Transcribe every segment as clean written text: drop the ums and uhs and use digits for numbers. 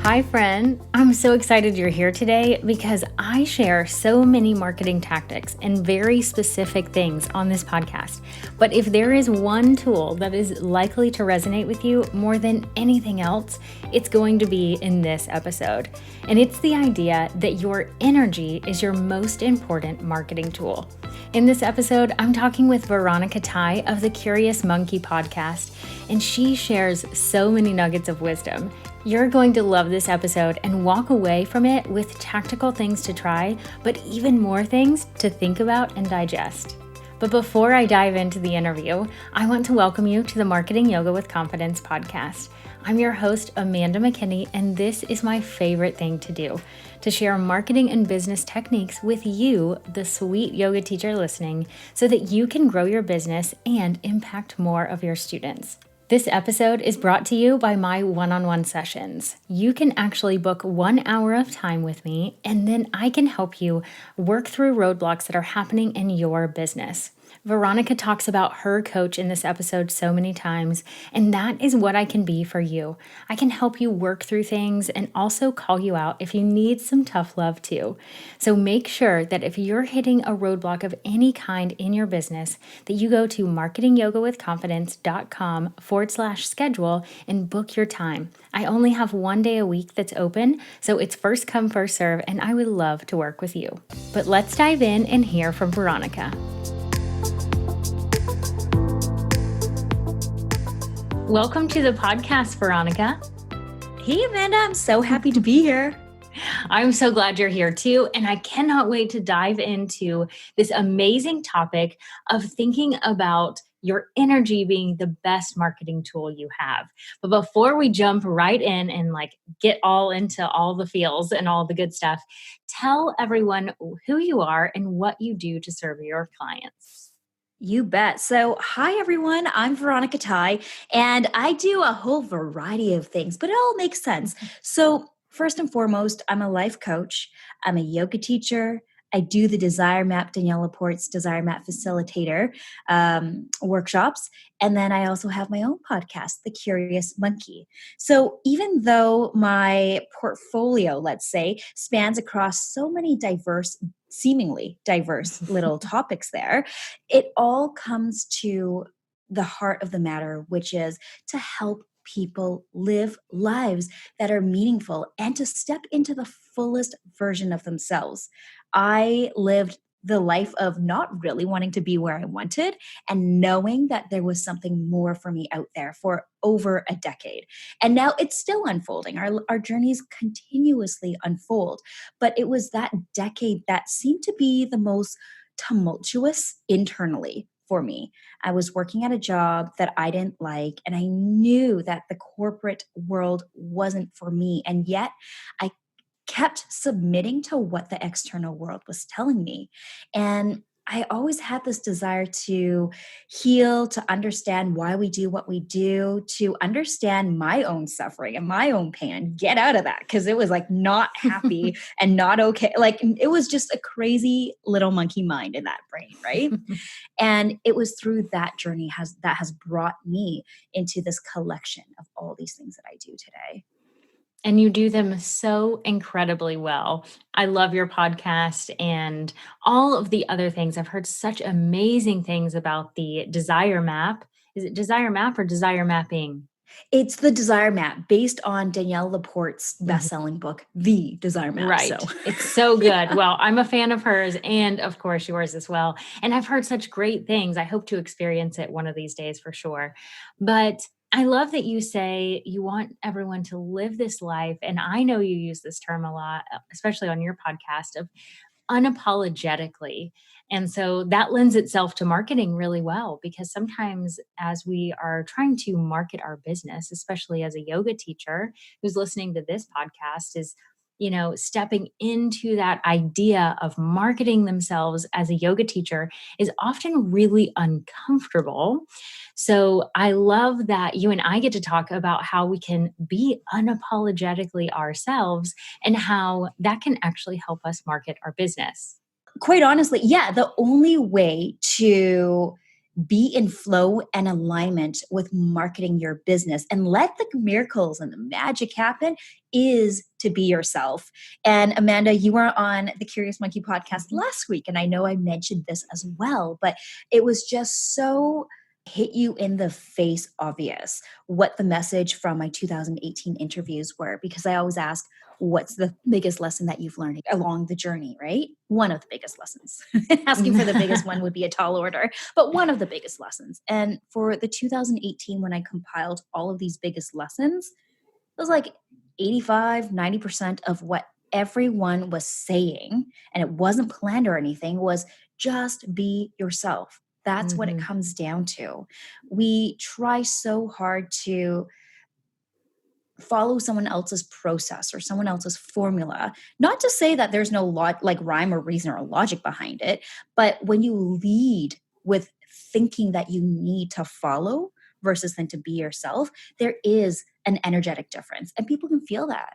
Hi, friend. I'm so excited you're here today because I share so many marketing tactics and very specific things on this podcast. But if there is one tool that is likely to resonate with you more than anything else, it's going to be in this episode. And it's the idea that your energy is your most important marketing tool. In this episode, I'm talking with Veronica Thai of the Curious Monki podcast, and she shares so many nuggets of wisdom. You're going to love this episode and walk away from it with tactical things to try, but even more things to think about and digest. But before I dive into the interview, I want to welcome you to the Marketing Yoga with Confidence podcast. I'm your host, Amanda McKinney, and this is my favorite thing to do, to share marketing and business techniques with you, the sweet yoga teacher listening, so that you can grow your business and impact more of your students. This episode is brought to you by my one-on-one sessions. You can actually book 1 hour of time with me, and then I can help you work through roadblocks that are happening in your business. Veronica talks about her coach in this episode so many times, and that is what I can be for you. I can help you work through things and also call you out if you need some tough love too. So make sure that if you're hitting a roadblock of any kind in your business, that you go to marketingyogawithconfidence.com/schedule and book your time. I only have 1 day a week that's open, so it's first come, first serve, and I would love to work with you. But let's dive in and hear from Veronica. Welcome to the podcast, Veronica. Hey, Amanda, I'm so happy to be here. I'm so glad you're here too. And I cannot wait to dive into this amazing topic of thinking about your energy being the best marketing tool you have. But before we jump right in and get all into all the feels and all the good stuff, tell everyone who you are and what you do to serve your clients. You bet. So, hi, everyone. I'm Veronica Thai, and I do a whole variety of things, but it all makes sense. So, first and foremost, I'm a life coach. I'm a yoga teacher. I do the Desire Map, Danielle Laporte's Desire Map Facilitator workshops. And then I also have my own podcast, The Curious Monki. So even though my portfolio, let's say, spans across so many seemingly diverse little topics there, it all comes to the heart of the matter, which is to help people live lives that are meaningful and to step into the fullest version of themselves. I lived the life of not really wanting to be where I wanted and knowing that there was something more for me out there for over a decade. And now it's still unfolding. Our journeys continuously unfold. But it was that decade that seemed to be the most tumultuous internally for me. I was working at a job that I didn't like, and I knew that the corporate world wasn't for me. And yet I kept submitting to what the external world was telling me. And I always had this desire to heal, to understand why we do what we do, to understand my own suffering and my own pain and get out of that because it was not happy and not okay. It was just a crazy little monkey mind in that brain, right? And it was through that journey that has brought me into this collection of all these things that I do today. And you do them so incredibly well. I love your podcast and all of the other things. I've heard such amazing things about the Desire Map. Is it Desire Map or Desire Mapping? It's the Desire Map based on Danielle Laporte's best-selling book, The Desire Map. Right. So. It's so good. Yeah. Well, I'm a fan of hers and of course yours as well. And I've heard such great things. I hope to experience it one of these days for sure. But I love that you say you want everyone to live this life. And I know you use this term a lot, especially on your podcast, of unapologetically. And so that lends itself to marketing really well, because sometimes as we are trying to market our business, especially as a yoga teacher who's listening to this podcast, is stepping into that idea of marketing themselves as a yoga teacher is often really uncomfortable. So I love that you and I get to talk about how we can be unapologetically ourselves and how that can actually help us market our business. Quite honestly, yeah, the only way to be in flow and alignment with marketing your business and let the miracles and the magic happen is to be yourself. And Amanda, you were on the Curious Monkey podcast last week, and I know I mentioned this as well, but it was just so hit you in the face obvious what the message from my 2018 interviews were, because I always ask, what's the biggest lesson that you've learned along the journey, right? One of the biggest lessons. Asking for the biggest one would be a tall order, but one of the biggest lessons. And for the 2018, when I compiled all of these biggest lessons, it was like 85, 90% of what everyone was saying, and it wasn't planned or anything, was just be yourself. That's what it comes down to. We try so hard to follow someone else's process or someone else's formula. Not to say that there's no like rhyme or reason or logic behind it, but when you lead with thinking that you need to follow versus then to be yourself, there is an energetic difference, and people can feel that.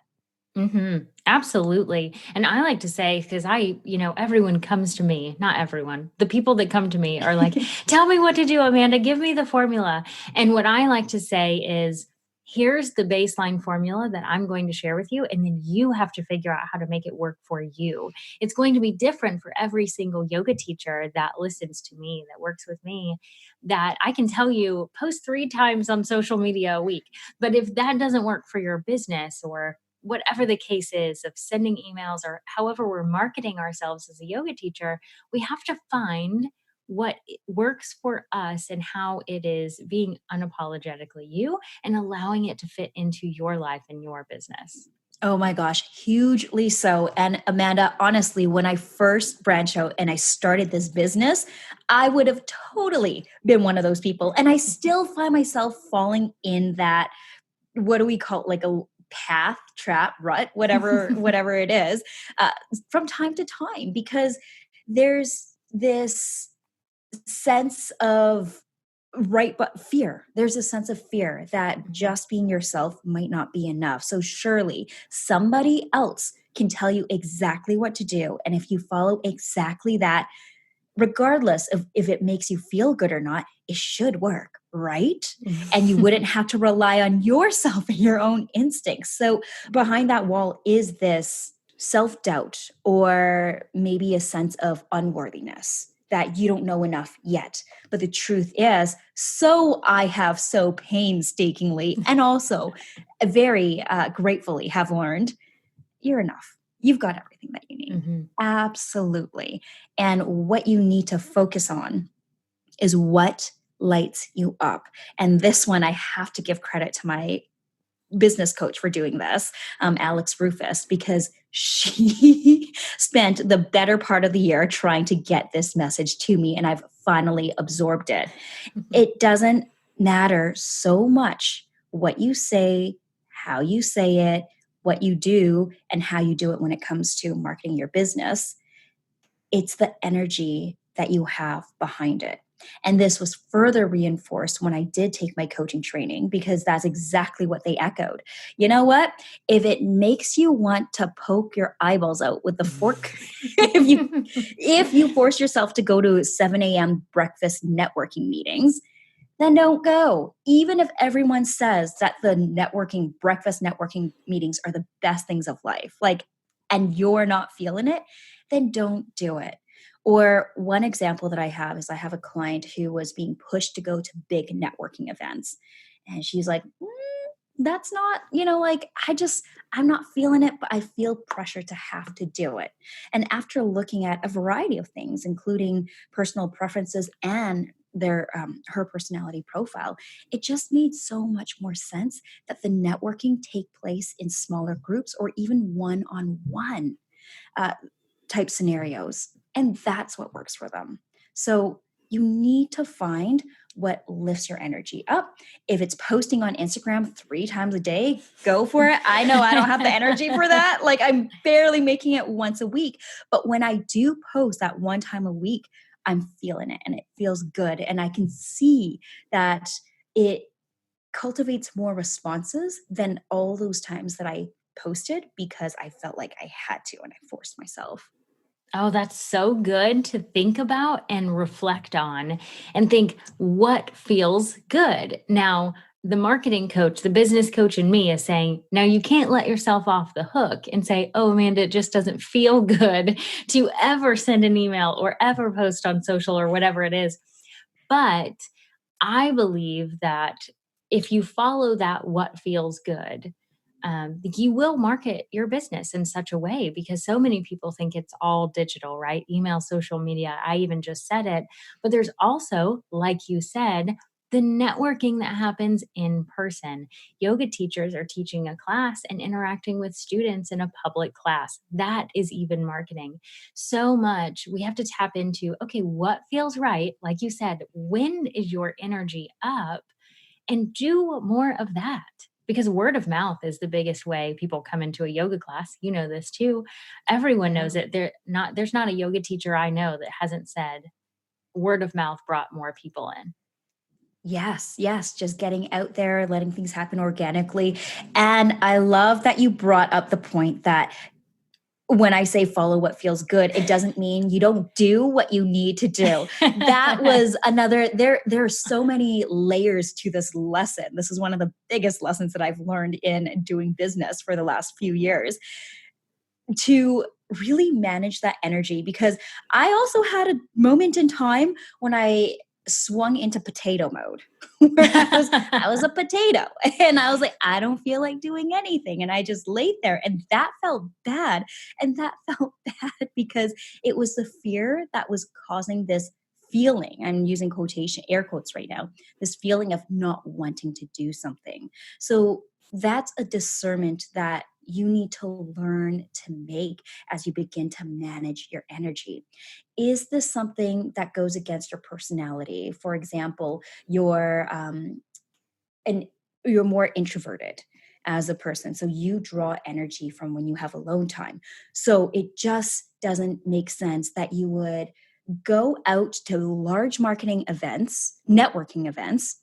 Absolutely. And I like to say, because everyone comes to me, not everyone, the people that come to me are like, tell me what to do, Amanda, give me the formula. And what I like to say is, here's the baseline formula that I'm going to share with you. And then you have to figure out how to make it work for you. It's going to be different for every single yoga teacher that listens to me, that works with me, that I can tell you post 3 times on social media a week. But if that doesn't work for your business, or whatever the case is of sending emails, or however we're marketing ourselves as a yoga teacher, we have to find what works for us and how it is being unapologetically you and allowing it to fit into your life and your business. Oh my gosh, hugely so. And Amanda, honestly, when I first branched out and I started this business, I would have totally been one of those people. And I still find myself falling in that, what do we call it, like a path, trap, rut, whatever it is, from time to time, because there's this sense of but fear. There's a sense of fear that just being yourself might not be enough. So surely somebody else can tell you exactly what to do. And if you follow exactly that, regardless of if it makes you feel good or not, it should work, right? And you wouldn't have to rely on yourself and your own instincts. So behind that wall is this self-doubt, or maybe a sense of unworthiness, that you don't know enough yet. But the truth is, so I have so painstakingly and also very gratefully have learned, you're enough. You've got everything that you need. Absolutely. And what you need to focus on is what lights you up. And this one, I have to give credit to my business coach for doing this, Alex Rufus, because she spent the better part of the year trying to get this message to me, and I've finally absorbed it. It doesn't matter so much what you say, how you say it, what you do, and how you do it when it comes to marketing your business. It's the energy that you have behind it. And this was further reinforced when I did take my coaching training, because that's exactly what they echoed. You know what? If it makes you want to poke your eyeballs out with the fork, if you force yourself to go to 7 a.m. breakfast networking meetings, then don't go. Even if everyone says that the breakfast networking meetings are the best things of life, and you're not feeling it, then don't do it. Or one example that I have is, I have a client who was being pushed to go to big networking events. And she's like, that's not, I'm not feeling it, but I feel pressure to have to do it. And after looking at a variety of things, including personal preferences and her personality profile, it just made so much more sense that the networking take place in smaller groups, or even one-on-one type scenarios. And that's what works for them. So you need to find what lifts your energy up. If it's posting on Instagram 3 times a day, go for it. I know I don't have the energy for that. I'm barely making it once a week. But when I do post that 1 time a week, I'm feeling it and it feels good. And I can see that it cultivates more responses than all those times that I posted because I felt like I had to and I forced myself. Oh, that's so good to think about and reflect on and think what feels good. Now, the marketing coach, the business coach in me is saying, now you can't let yourself off the hook and say, oh, Amanda, it just doesn't feel good to ever send an email or ever post on social or whatever it is. But I believe that if you follow that, what feels good, you will market your business in such a way because so many people think it's all digital, right? Email, social media. I even just said it. But there's also, like you said, the networking that happens in person. Yoga teachers are teaching a class and interacting with students in a public class. That is even marketing. So much we have to tap into, okay, what feels right? Like you said, when is your energy up? And do more of that because word of mouth is the biggest way people come into a yoga class. You know this too. Everyone Yeah. knows it. There's not a yoga teacher I know that hasn't said word of mouth brought more people in. Yes, yes, just getting out there, letting things happen organically. And I love that you brought up the point that when I say follow what feels good, it doesn't mean you don't do what you need to do. That was another there are so many layers to this lesson. This is one of the biggest lessons that I've learned in doing business for the last few years, to really manage that energy, because I also had a moment in time when I swung into potato mode where I was a potato and I was like, I don't feel like doing anything, and I just laid there, and that felt bad. And that felt bad because it was the fear that was causing this feeling. I'm using quotation air quotes right now, this feeling of not wanting to do something. So that's a discernment that you need to learn to make as you begin to manage your energy. Is this something that goes against your personality? For example, and you're more introverted as a person, so you draw energy from when you have alone time. So it just doesn't make sense that you would go out to large marketing events, networking events,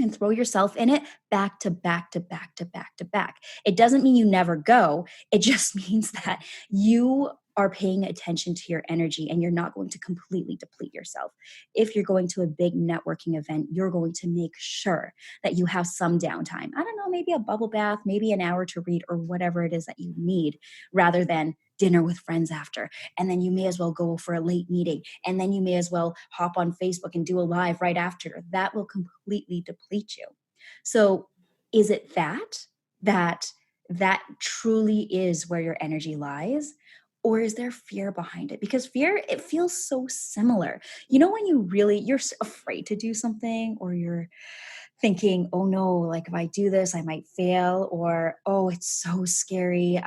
and throw yourself in it back to back to back to back to back. It doesn't mean you never go. It just means that you are paying attention to your energy and you're not going to completely deplete yourself. If you're going to a big networking event, you're going to make sure that you have some downtime. I don't know, maybe a bubble bath, maybe an hour to read, or whatever it is that you need, rather than dinner with friends after. And then you may as well go for a late meeting, and then you may as well hop on Facebook and do a live right after. That will completely deplete you. So is it that truly is where your energy lies? Or is there fear behind it? Because fear, it feels so similar. You know, when you're afraid to do something, or you're thinking, oh no, like if I do this, I might fail, or oh, it's so scary.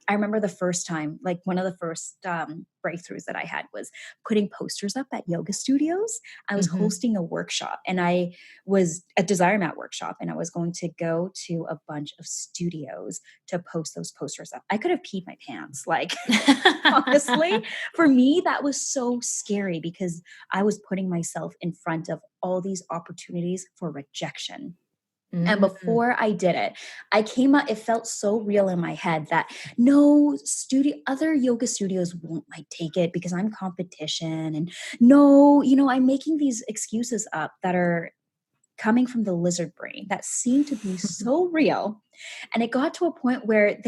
I remember the first time, like one of the first breakthroughs that I had was putting posters up at yoga studios. I was Mhm. hosting a workshop, and I was a Desire Mat workshop, and I was going to go to a bunch of studios to post those posters up. I could have peed my pants, like honestly. For me, that was so scary because I was putting myself in front of all these opportunities for rejection. And Mm. before I did it, I came out, it felt so real in my head that other yoga studios won't like take it because I'm competition. And no, I'm making these excuses up that are coming from the lizard brain that seem to be so real. And it got to a point where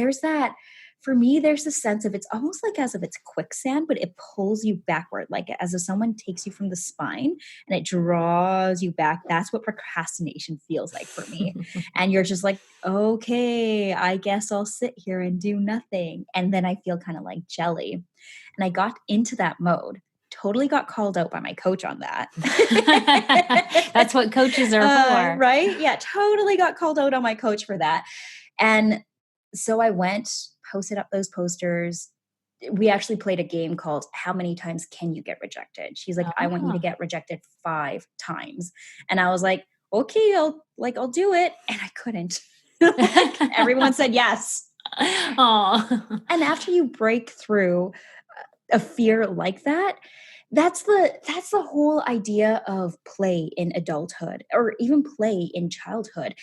for me, there's a sense of, it's almost like as if it's quicksand, but it pulls you backward, like as if someone takes you from the spine and it draws you back. That's what procrastination feels like for me. And you're just like, okay, I guess I'll sit here and do nothing. And then I feel kind of like jelly. And I got into that mode. Totally got called out by my coach on that. That's what coaches are for. Right? Yeah, totally got called out on my coach for that. And so I went, posted up those posters. We actually played a game called How Many Times Can You Get Rejected? She's like, I want you to Oh. get rejected 5 times. And I was like, okay, I'll do it. And I couldn't. Like, everyone said yes. Oh. And after you break through a fear like that, that's the whole idea of play in adulthood, or even play in childhood.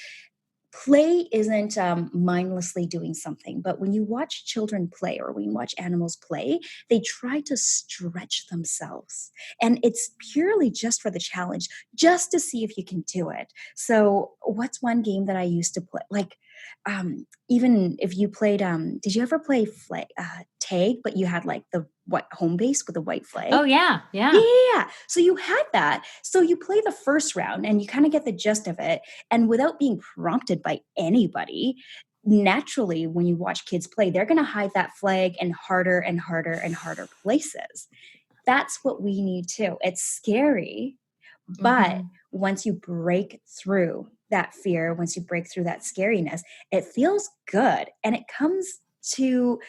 play isn't mindlessly doing something, but when you watch children play or when you watch animals play, they try to stretch themselves. And it's purely just for the challenge, just to see if you can do it. So what's one game that I used to play? Like, even if you played, did you ever play tag, but you had like the what home base with the white flag? Oh, yeah. Yeah, yeah, yeah. So you had that. So you play the first round and you kind of get the gist of it. And without being prompted by anybody, naturally, when you watch kids play, they're going to hide that flag in harder and harder and harder places. That's what we need too. It's scary, but Mhm. once you break through that fear, once you break through that scariness, it feels good. And it comes to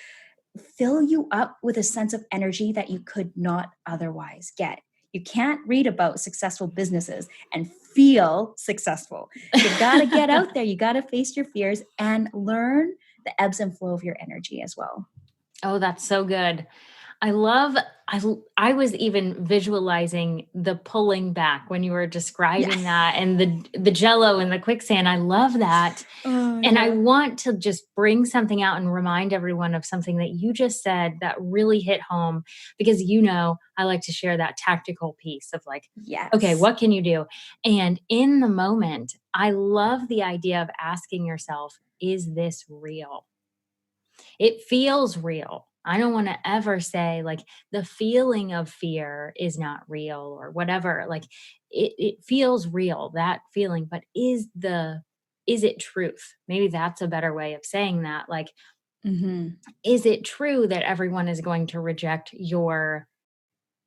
fill you up with a sense of energy that you could not otherwise get. You can't read about successful businesses and feel successful. You got to get out there. You got to face your fears and learn the ebbs and flow of your energy as well. Oh, that's so good. I was even visualizing the pulling back when you were describing Yes. that, and the jello and the quicksand. I love that. Oh, And I yeah. want to just bring something out and remind everyone of something that you just said that really hit home, because I like to share that tactical piece of like, okay, Yes. what can you do? And in the moment, I love the idea of asking yourself, is this real? It feels real. I don't want to ever say like the feeling of fear is not real or whatever. Like it feels real, that feeling, but is it truth? Maybe that's a better way of saying that. Like, Mm-hmm. is it true that everyone is going to reject your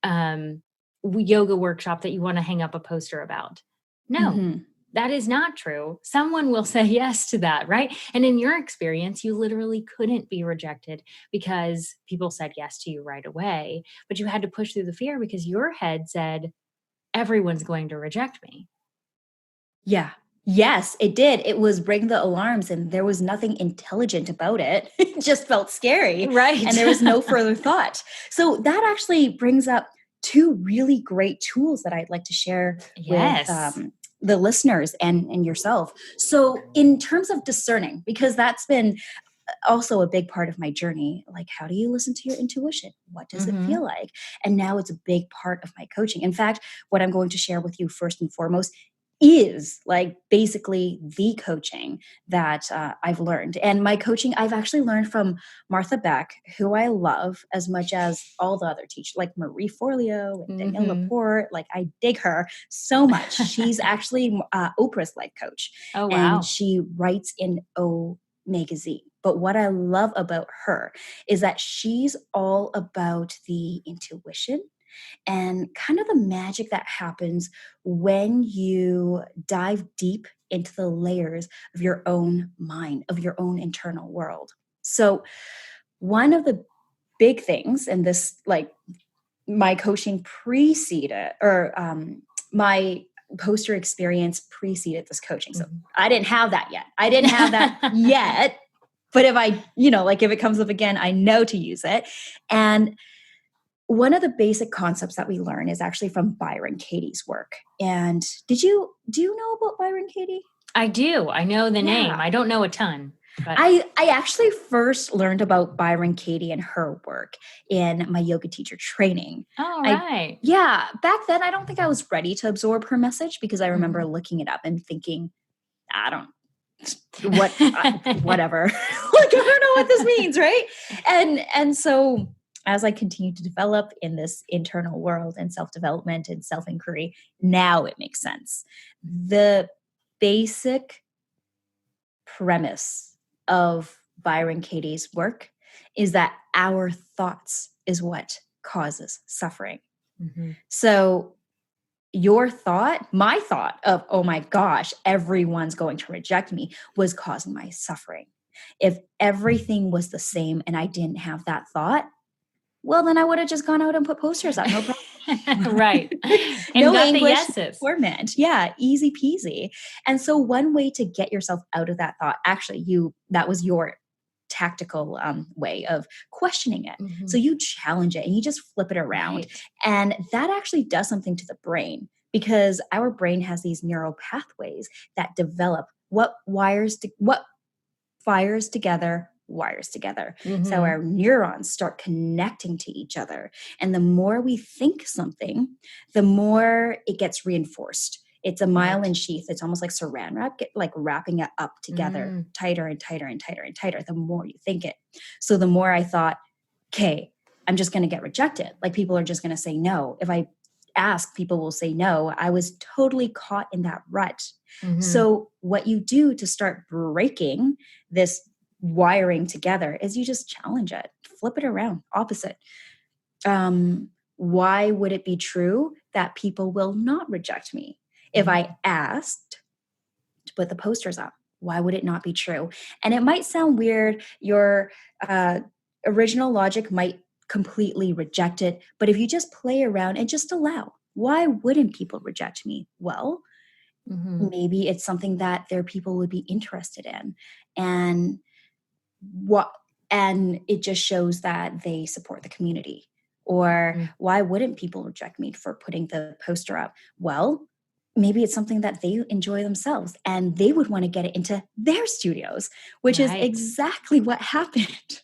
um yoga workshop that you want to hang up a poster about? No, Mm-hmm. that is not true. Someone will say yes to that, right? And in your experience, you literally couldn't be rejected because people said yes to you right away, but you had to push through the fear because your head said, everyone's going to reject me. Yeah. Yes, it did. It was ring the alarms and there was nothing intelligent about it. It just felt scary Right. and there was no further thought. So that actually brings up two really great tools that I'd like to share with Yes. the listeners and yourself. So in terms of discerning, because that's been also a big part of my journey, like how do you listen to your intuition? What does it feel Mhm. like? And now it's a big part of my coaching. In fact, what I'm going to share with you first and foremost is like basically the coaching that I've learned. And my coaching, I've actually learned from Martha Beck, who I love as much as all the other teachers, like Marie Forleo and Danielle Mhm. Laporte. Like I dig her so much. She's actually Oprah's life coach, Oh, and wow. she writes in O Magazine. But what I love about her is that she's all about the intuition and kind of the magic that happens when you dive deep into the layers of your own mind, of your own internal world. So, one of the big things, and this, like, my coaching preceded, or my poster experience preceded this coaching. So, Mhm. I didn't have that yet. I didn't have that yet. But if I, like if it comes up again, I know to use it. And one of the basic concepts that we learn is actually from Byron Katie's work. And do you know about Byron Katie? I do. I know the name. Yeah. I don't know a ton, but I actually first learned about Byron Katie and her work in my yoga teacher training. all I right. Yeah, back then I don't think I was ready to absorb her message because I remember Mhm. looking it up and thinking, I don't whatever. Like I don't know what this means, right? And so as I continue to develop in this internal world and self-development and self-inquiry, now it makes sense. The basic premise of Byron Katie's work is that our thoughts is what causes suffering. Mhm. So your thought, my thought of, oh my gosh, everyone's going to reject me, was causing my suffering. If everything was the same and I didn't have that thought, well, then I would have just gone out and put posters up. No problem. Right. And No got the English, yeses. no torment. Yeah, easy peasy. And so one way to get yourself out of that thought, actually, that was your tactical way of questioning it. So Mhm. you challenge it and you just flip it around. Right. And that actually does something to the brain because our brain has these neural pathways that develop what fires together wires together. So Mm-hmm. our neurons start connecting to each other. And the more we think something, the more it gets reinforced. It's a myelin Right. sheath. It's almost like saran wrap, like wrapping it up together Mm. tighter and tighter and tighter and tighter the more you think it. So the more I thought, okay, I'm just going to get rejected. Like people are just going to say no. If I ask, people will say no. I was totally caught in that rut. Mm-hmm. So what you do to start breaking this wiring together is you just challenge it, flip it around, opposite. Why would it be true that people will not reject me? If Mm-hmm. I asked to put the posters up, why would it not be true? And it might sound weird. Your original logic might completely reject it. But if you just play around and just allow, why wouldn't people reject me? Well, Mm-hmm. maybe it's something that their people would be interested in. And what and it just shows that they support the community. Or Mm. why wouldn't people reject me for putting the poster up? Well, maybe it's something that they enjoy themselves and they would want to get it into their studios, which is Right. exactly what happened.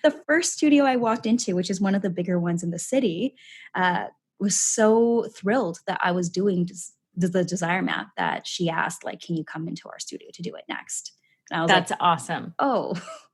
The first studio I walked into, which is one of the bigger ones in the city, was so thrilled that I was doing the desire map that she asked, like, can you come into our studio to do it next? And I was like, That's awesome. oh,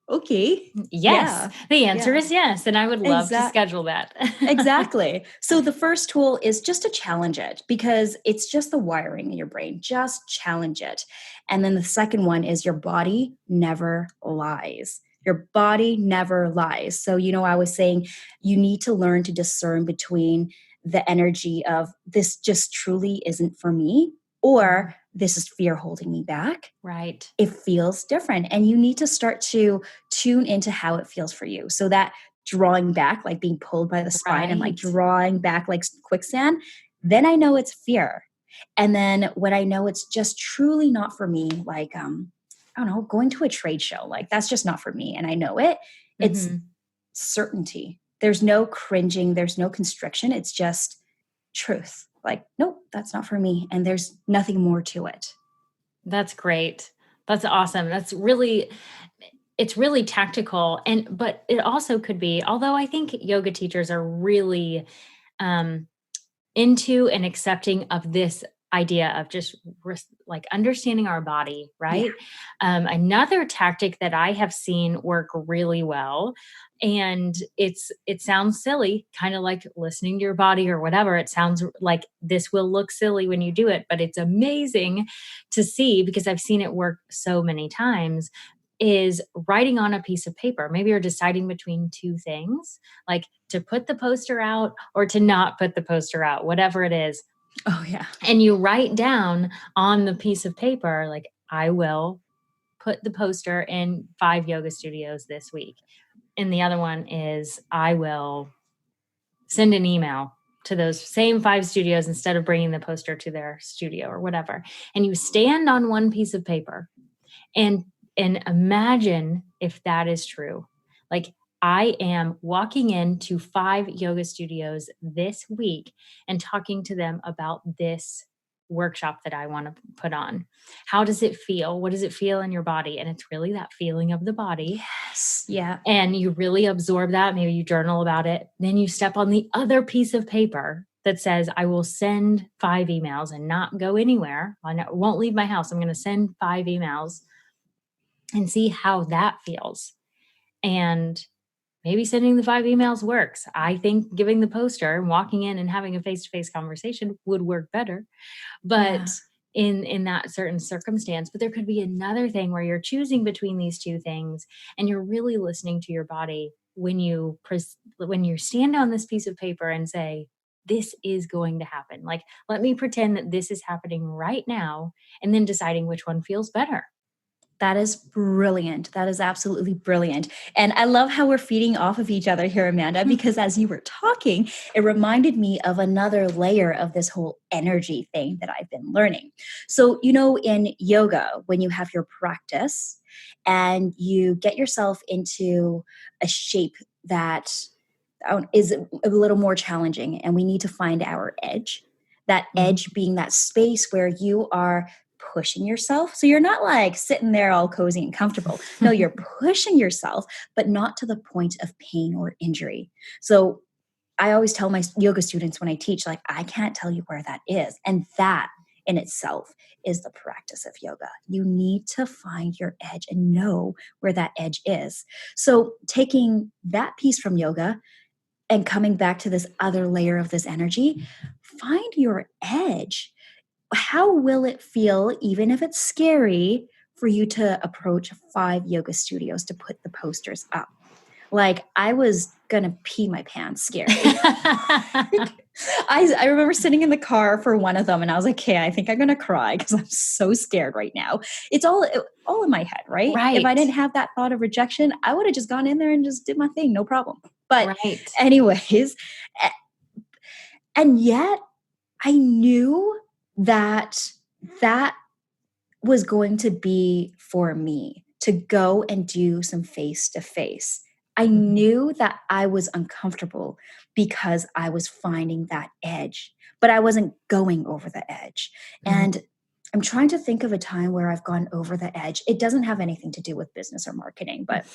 okay. Yes. Yeah. The answer Yeah. is yes. And I would love to Exactly. schedule that. Exactly. So the first tool is just to challenge it because it's just the wiring in your brain. Just challenge it. And then the second one is your body never lies. Your body never lies. So, I was saying you need to learn to discern between the energy of this just truly isn't for me Mhm. or this is fear holding me back. Right. It feels different. And you need to start to tune into how it feels for you. So that drawing back, like being pulled by the spine and like Right. drawing back like quicksand, then I know it's fear. And then when I know it's just truly not for me, like, I don't know, going to a trade show, like that's just not for me. And I know it, it's Mhm. certainty. There's no cringing, there's no constriction. It's just truth. Like, nope, that's not for me. And there's nothing more to it. That's great. That's awesome. It's really tactical, but it also could be, although I think yoga teachers are really um into and accepting of this idea of just like understanding our body, Yeah. right? Another tactic that I have seen work really well, and it sounds silly, kind of like listening to your body or whatever. It sounds like this will look silly when you do it, but it's amazing to see because I've seen it work so many times. Is writing on a piece of paper. Maybe you're deciding between two things, like to put the poster out or to not put the poster out, whatever it is. Oh, yeah. And you write down on the piece of paper, like, I will put the poster in 5 yoga studios this week. And the other one is, I will send an email to those same 5 studios instead of bringing the poster to their studio or whatever. And you stand on one piece of paper and imagine if that is true. Like, I am walking into 5 yoga studios this week and talking to them about this workshop that I want to put on. How does it feel? What does it feel in your body? And it's really that feeling of the body. Yes. Yeah. And you really absorb that. Maybe you journal about it. Then you step on the other piece of paper that says, I will send 5 emails and not go anywhere. Won't leave my house. I'm going to send 5 emails and see how that feels. And maybe sending the 5 emails works. I think giving the poster and walking in and having a face-to-face conversation would work better. But Yeah. in that certain circumstance, but there could be another thing where you're choosing between these two things and you're really listening to your body when you stand on this piece of paper and say, this is going to happen. Like, let me pretend that this is happening right now, and then deciding which one feels better. That is brilliant. That is absolutely brilliant. And I love how we're feeding off of each other here, Amanda, because as you were talking, it reminded me of another layer of this whole energy thing that I've been learning. So, in yoga, when you have your practice and you get yourself into a shape that is a little more challenging, and we need to find our edge. That Mhm. edge being that space where you are pushing yourself. So you're not like sitting there all cozy and comfortable. No, you're pushing yourself, but not to the point of pain or injury. So I always tell my yoga students when I teach, like, I can't tell you where that is. And that in itself is the practice of yoga. You need to find your edge and know where that edge is. So taking that piece from yoga and coming back to this other layer of this energy, find your edge. How will it feel, even if it's scary, for you to approach 5 yoga studios to put the posters up? Like, I was gonna pee my pants scared. I remember sitting in the car for one of them and I was like, okay, I think I'm gonna cry because I'm so scared right now. It's all in my head, right? If I Right. didn't have that thought of rejection, I would have just gone in there and just did my thing, no problem. But Right. anyways, and yet I knew that that was going to be for me to go and do some face to face. I knew that I was uncomfortable because I was finding that edge, but I wasn't going over the edge. And I'm trying to think of a time where I've gone over the edge. It doesn't have anything to do with business or marketing, but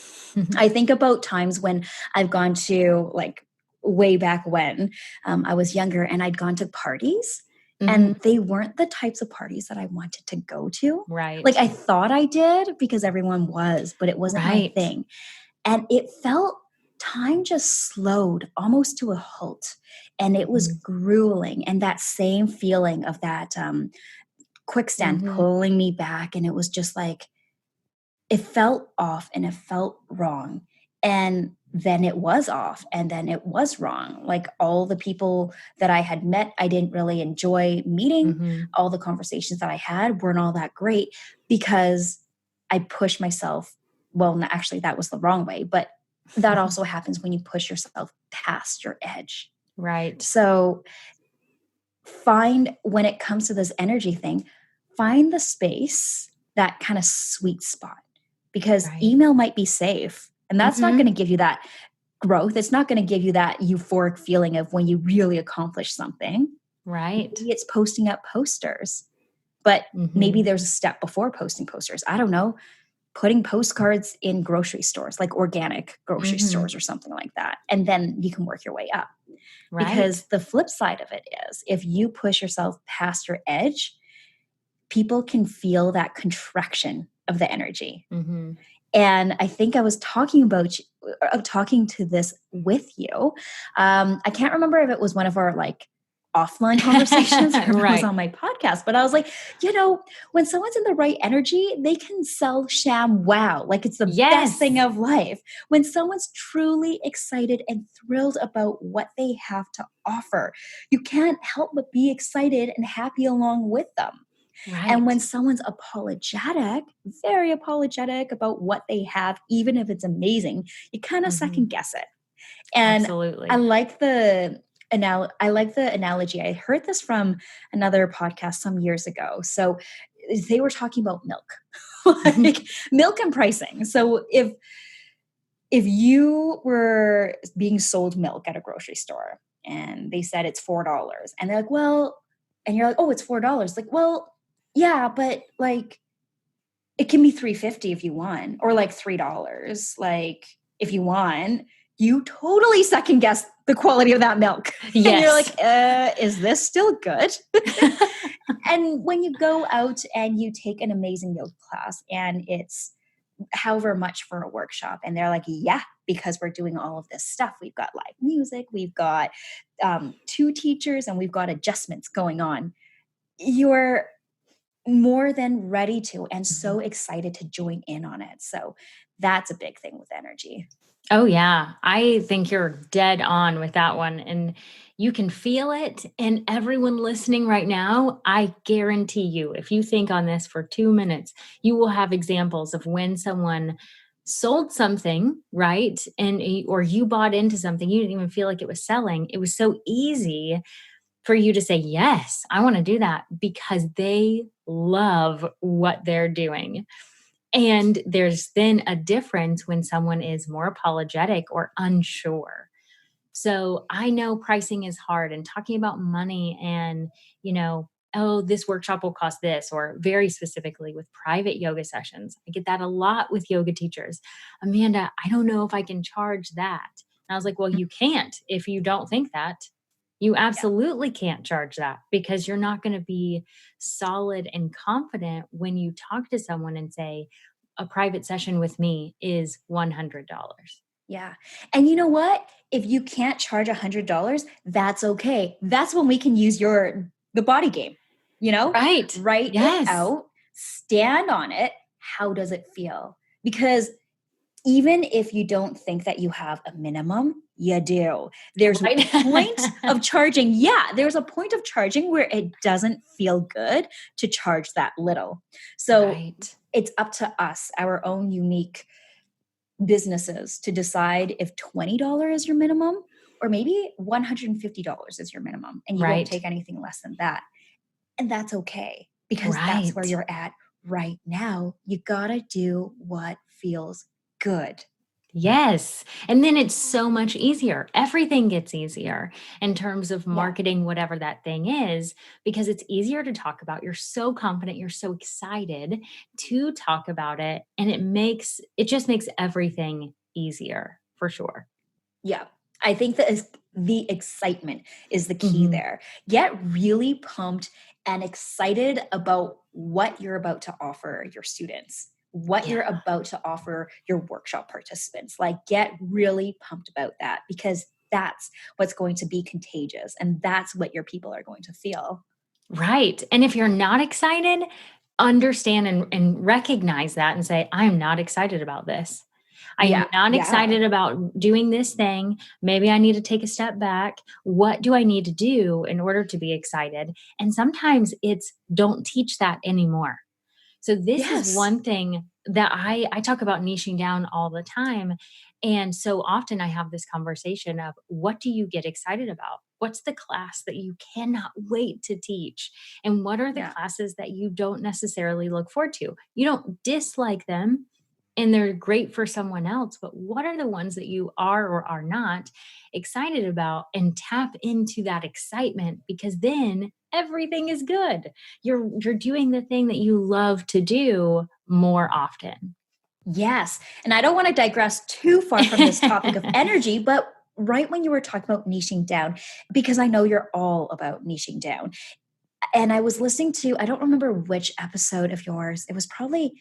I think about times when I've gone to, like, way back when I was younger and I'd gone to parties and they weren't the types of parties that I wanted to go to. Right. Like, I thought I did because everyone was, but it wasn't my thing. And it felt, time just slowed almost to a halt. And it was grueling. And that same feeling of that quicksand pulling me back. And it was just like, it felt off and it felt wrong. And then it was off and then it was wrong. Like, all the people that I had met, I didn't really enjoy meeting. All the conversations that I had weren't all that great because I pushed myself. Well, actually, that was the wrong way, but that also happens when you push yourself past your edge. Right. So when it comes to this energy thing, find the space, that kind of sweet spot, because email might be safe and that's not going to give you that growth. It's not going to give you that euphoric feeling of when you really accomplish something. Right. Maybe it's posting up posters, but maybe there's a step before posting posters. I don't know, putting postcards in grocery stores, like organic grocery stores or something like that. And then you can work your way up. Right. Because the flip side of it is, if you push yourself past your edge, people can feel that contraction of the energy. And I think I was talking to this with you. I can't remember if it was one of our, like, offline conversations or if it was on my podcast, but I was like, when someone's in the right energy, they can sell sham wow. Like, it's the best thing of life. When someone's truly excited and thrilled about what they have to offer, you can't help but be excited and happy along with them. Right. And when someone's apologetic, very apologetic about what they have, even if it's amazing, you kind of second guess it. And absolutely. I like the analogy. I heard this from another podcast some years ago. So they were talking about milk, like milk and pricing. So if you were being sold milk at a grocery store and they said it's $4, and they're like, well, and you're like, oh, it's $4. Like, well, yeah, but, like, it can be $3.50 if you want, or like $3, like, if you want. You totally second guess the quality of that milk. Yes. And you're like, is this still good? And when you go out and you take an amazing yoga class and it's however much for a workshop, and they're like, yeah, because we're doing all of this stuff. We've got live music, we've got 2 teachers, and we've got adjustments going on. You're more than ready to and so excited to join in on it. So that's a big thing with energy. Oh, yeah. I think you're dead on with that one. And you can feel it. And everyone listening right now, I guarantee you, if you think on this for 2 minutes, you will have examples of when someone sold something, right? Or you bought into something, you didn't even feel like it was selling. It was so easy for you to say, yes, I want to do that, because they love what they're doing. And there's then a difference when someone is more apologetic or unsure. So I know pricing is hard, and talking about money and, oh, this workshop will cost this, or very specifically with private yoga sessions. I get that a lot with yoga teachers. Amanda, I don't know if I can charge that. And I was like, well, you can't if you don't think that. You Yeah. absolutely can't charge that because you're not going to be solid and confident when you talk to someone and say, a private session with me is $100. Yeah. And you know what? If you can't charge $100, that's okay. That's when we can use the body game, Right. write it Yes. out, stand on it. How does it feel? Because even if you don't think that you have a minimum, you do. There's a Right. point of charging. Yeah, there's a point of charging where it doesn't feel good to charge that little. So Right. it's up to us, our own unique businesses, to decide if $20 is your minimum or maybe $150 is your minimum, and you won't Right. take anything less than that. And that's okay because that's where Right. you're at right now. You gotta do what feels good. Yes. And then it's so much easier. Everything gets easier in terms of Yeah. marketing whatever that thing is because it's easier to talk about. You're so confident, you're so excited to talk about it, and it just makes everything easier for sure. Yeah. I think that the excitement is the key Mhm. there. Get really pumped and excited about what you're about to offer your students, what Yeah. you're about to offer your workshop participants. Like, get really pumped about that because that's what's going to be contagious and that's what your people are going to feel. Right. And if you're not excited, understand and recognize that and say, I'm not excited about this. I am Yeah. not Yeah. excited about doing this thing. Maybe I need to take a step back. What do I need to do in order to be excited? And sometimes it's don't teach that anymore. So this is Yes. one thing that I talk about niching down all the time. And so often I have this conversation of what do you get excited about? What's the class that you cannot wait to teach? And what are the Yeah. classes that you don't necessarily look forward to? You don't dislike them and they're great for someone else, but what are the ones that you are or are not excited about, and tap into that excitement because then everything is good. You're doing the thing that you love to do more often. Yes. And I don't want to digress too far from this topic of energy, but right when you were talking about niching down, because I know you're all about niching down. And I was listening to, I don't remember which episode of yours, it was probably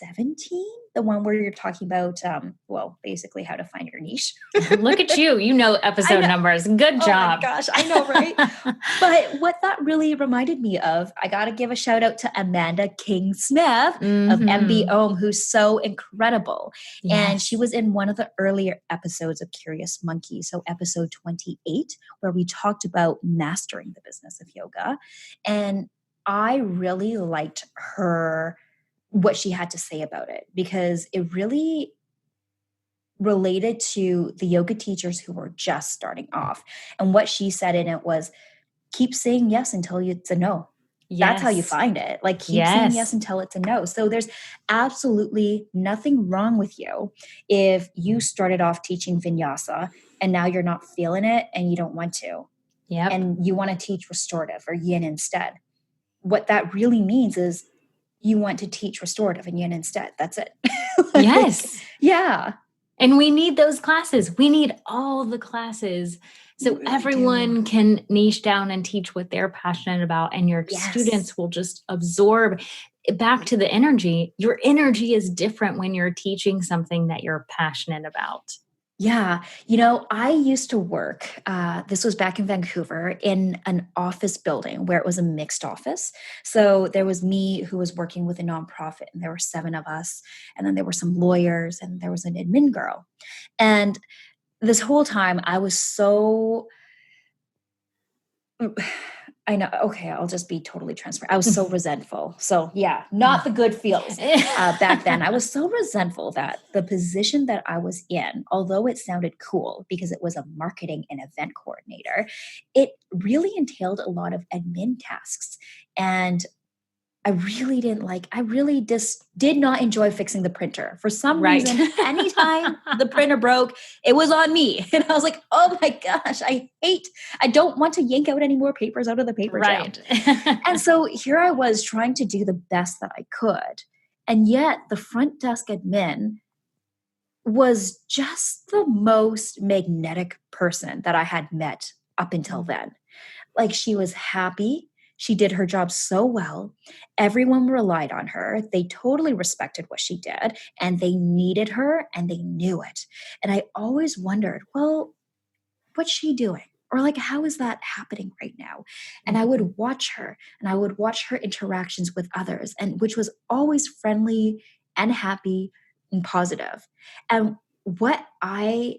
17, the one where you're talking about, well, basically how to find your niche. Look at you. You know I episode know. numbers. Good Oh my job. gosh, I know, right? But what that really reminded me of, I got to give a shout out to Amanda King Smith of Mhm. MBOM, who's so incredible. And she Yes. was in one of the earlier episodes of Curious Monki, so episode 28, where we talked about mastering the business of yoga. And I really liked what she had to say about it because it really related to the yoga teachers who were just starting off. And what she said in it was, keep saying yes until it's a no. That's how you Yes. find it. Like, keep saying yes Yes. until it's a no. So there's absolutely nothing wrong with you if you started off teaching vinyasa and now you're not feeling it and you don't want to, Yep. and you want to teach restorative or yin instead. What that really means is you want to teach restorative and yin instead. That's it. Like, Yes. yeah, And we need those classes. We need all the classes we so really do. everyone can niche down and teach what they're passionate about, and your Yes. students will just absorb back to the energy. Your energy is different when you're teaching something that you're passionate about. Yeah. I used to work, this was back in Vancouver, in an office building where it was a mixed office. So there was me who was working with a nonprofit, and there were 7 of us. And then there were some lawyers, and there was an admin girl. And this whole time I was so I know. Okay, I'll just be totally transparent. I was so resentful. So yeah, not the good feels. Back then, I was so resentful that the position that I was in, although it sounded cool because it was a marketing and event coordinator, it really entailed a lot of admin tasks. And I really just did not enjoy fixing the printer. For some Right. reason, anytime the printer broke, it was on me. And I was like, oh my gosh, I don't want to yank out any more papers out of the paper jam. Right. And so here I was trying to do the best that I could. And yet the front desk admin was just the most magnetic person that I had met up until then. Like, she was happy. She did her job so well. Everyone relied on her. They totally respected what she did, and they needed her, and they knew it. And I always wondered, well, what's she doing? Or like, how is that happening right now? And I would watch her, and I would watch her interactions with others, and which was always friendly and happy and positive. And what I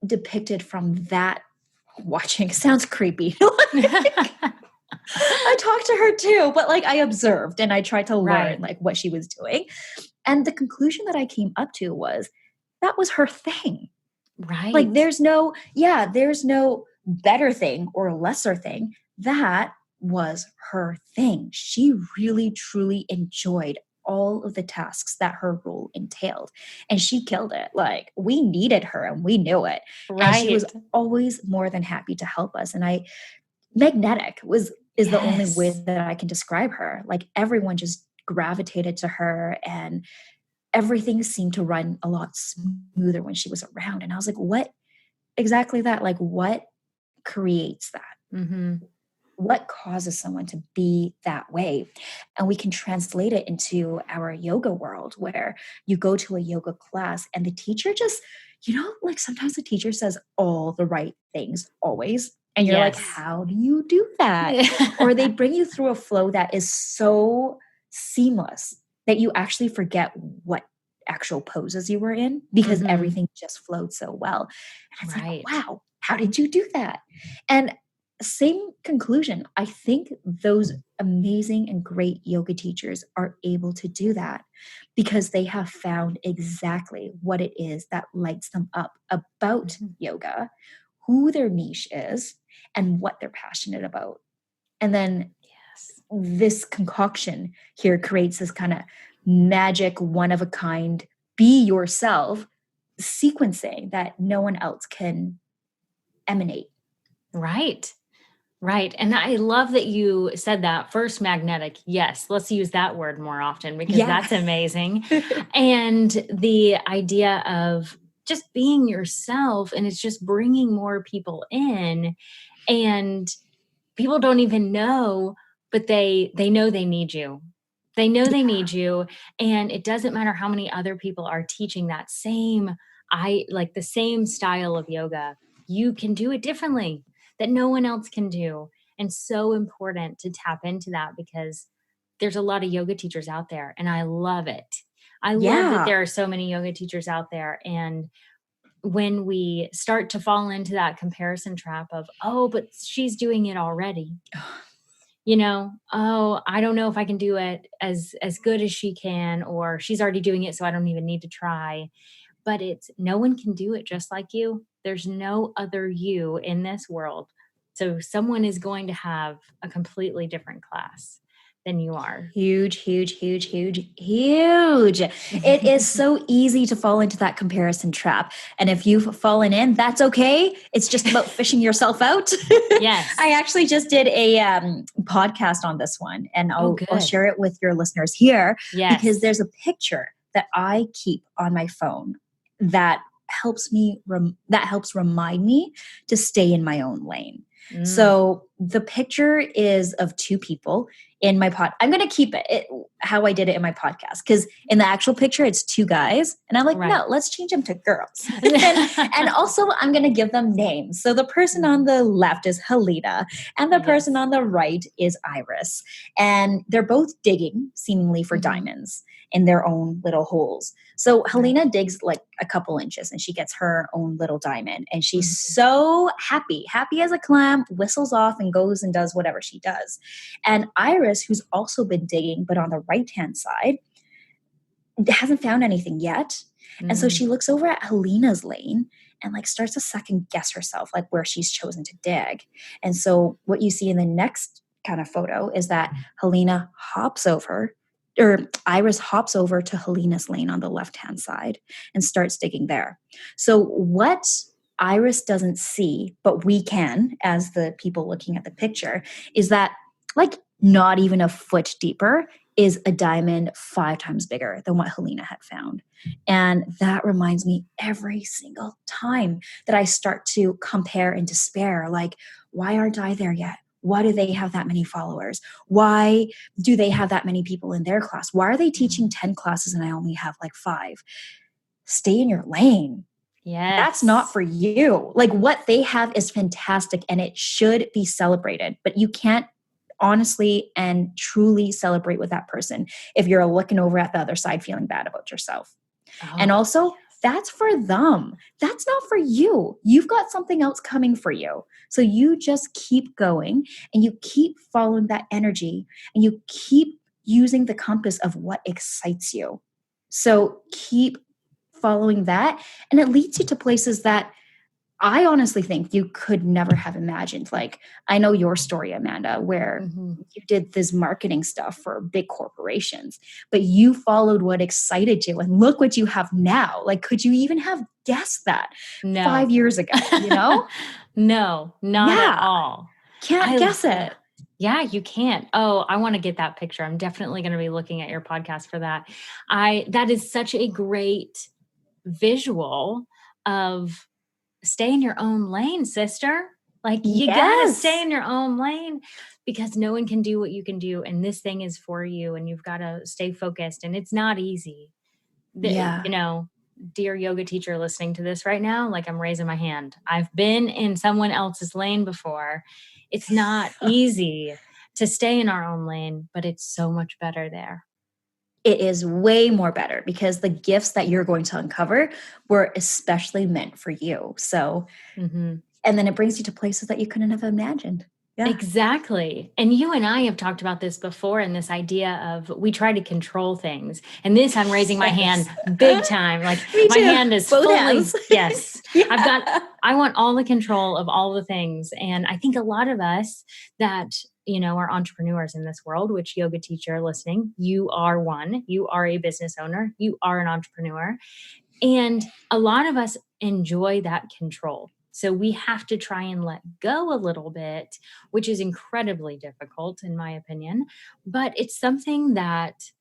depicted from that watching sounds creepy. I talked to her too, but like, I observed and I tried to learn like what she was doing. And the conclusion that I came up to was that was her thing. Right. Like, there's no better thing or lesser thing. That was her thing. She really, truly enjoyed all of the tasks that her role entailed. And she killed it. Like, we needed her and we knew it. Right. And she was always more than happy to help us. And magnetic is the only way that I can describe her. Like, everyone just gravitated to her, and everything seemed to run a lot smoother when she was around. And I was like, what exactly that? Like, what creates that? Mm-hmm. What causes someone to be that way? And we can translate it into our yoga world, where you go to a yoga class and the teacher just, like, sometimes the teacher says all the right things always. And you're like, how do you do that? Or they bring you through a flow that is so seamless that you actually forget what actual poses you were in, because everything just flowed so well. And it's like, wow, how did you do that? And same conclusion. I think those amazing and great yoga teachers are able to do that because they have found exactly what it is that lights them up about yoga, who their niche is, and what they're passionate about. And then this concoction here creates this kind of magic, one of a kind, be yourself sequencing that no one else can emanate. Right. Right. And I love that you said that first, magnetic. Yes. Let's use that word more often because that's amazing. And the idea of just being yourself, and it's just bringing more people in, and people don't even know, but they know they need you. They know they need you. And it doesn't matter how many other people are teaching that same, the same style of yoga. You can do it differently that no one else can do. And so important to tap into that because there's a lot of yoga teachers out there, and I love it. I love that there are so many yoga teachers out there. And when we start to fall into that comparison trap of, oh, but she's doing it already. Oh, I don't know if I can do it as good as she can, or she's already doing it, so I don't even need to try. But it's no one can do it just like you. There's no other you in this world. So someone is going to have a completely different class than you are. Huge, huge, huge, huge, huge. It is so easy to fall into that comparison trap. And if you've fallen in, that's okay. It's just about fishing yourself out. Yes. I actually just did a podcast on this one, and I'll share it with your listeners here because there's a picture that I keep on my phone that helps remind me to stay in my own lane. So the picture is of two people in my I'm going to keep it how I did it in my podcast, because in the actual picture, it's two guys. And I'm like, no, let's change them to girls. and also, I'm going to give them names. So the person on the left is Helena, and the person on the right is Iris. And they're both digging, seemingly, for diamonds in their own little holes. So Helena digs like a couple inches, and she gets her own little diamond. And she's so happy as a clam, whistles off and goes and does whatever she does. And Iris, who's also been digging, but on the right-hand side, hasn't found anything yet. And so she looks over at Helena's lane and like starts to second guess herself, like where she's chosen to dig. And so what you see in the next kind of photo is that Helena hops over, or Iris hops over to Helena's lane on the left-hand side and starts digging there. So what Iris doesn't see, but we can, as the people looking at the picture, is that like not even a foot deeper is a diamond 5 times bigger than what Helena had found. And that reminds me every single time that I start to compare and despair, like, why aren't I there yet? Why do they have that many followers? Why do they have that many people in their class? Why are they teaching 10 classes and I only have like 5? Stay in your lane. Yes. That's not for you. Like what they have is fantastic and it should be celebrated, but you can't honestly and truly celebrate with that person if you're looking over at the other side feeling bad about yourself. And also, that's for them. That's not for you. You've got something else coming for you. So you just keep going and you keep following that energy and you keep using the compass of what excites you. So keep following that. And it leads you to places that I honestly think you could never have imagined. Like, I know your story, Amanda, where you did this marketing stuff for big corporations, but you followed what excited you and look what you have now. Like, could you even have guessed that 5 years ago, you know? No, not at all. Can't guess it. Yeah, you can't. Oh, I want to get that picture. I'm definitely going to be looking at your podcast for that. That is such a great visual of stay in your own lane, sister. Like you gotta stay in your own lane because no one can do what you can do. And this thing is for you and you've got to stay focused and it's not easy. You know, dear yoga teacher listening to this right now, like I'm raising my hand. I've been in someone else's lane before. It's not easy to stay in our own lane, but it's so much better there. It is way more better because the gifts that you're going to uncover were especially meant for you. So, and then it brings you to places that you couldn't have imagined. Yeah. Exactly. And you and I have talked about this before and this idea of we try to control things. And this, I'm raising my hand big time. Like my hand is both fully, hands. Yes. I want all the control of all the things. And I think a lot of us that, you know, are entrepreneurs in this world, which yoga teacher listening, you are one, you are a business owner, you are an entrepreneur. And a lot of us enjoy that control. So we have to try and let go a little bit, which is incredibly difficult in my opinion, but it's something that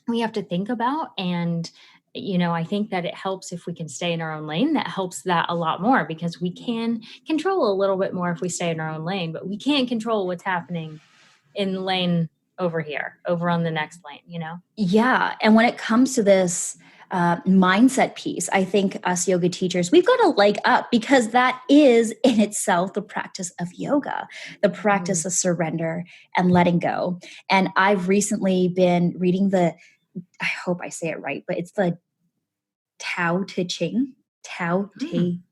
we have to think about. And, you know, I think that it helps if we can stay in our own lane. That helps that a lot more because we can control a little bit more if we stay in our own lane, but we can't control what's happening in the lane over here, over on the next lane, you know? Yeah. And when it comes to this mindset piece, I think us yoga teachers, we've got a leg up because that is in itself the practice of yoga, the practice of surrender and letting go. And I've recently been reading I hope I say it right, but it's the Tao Te Ching. Tao Te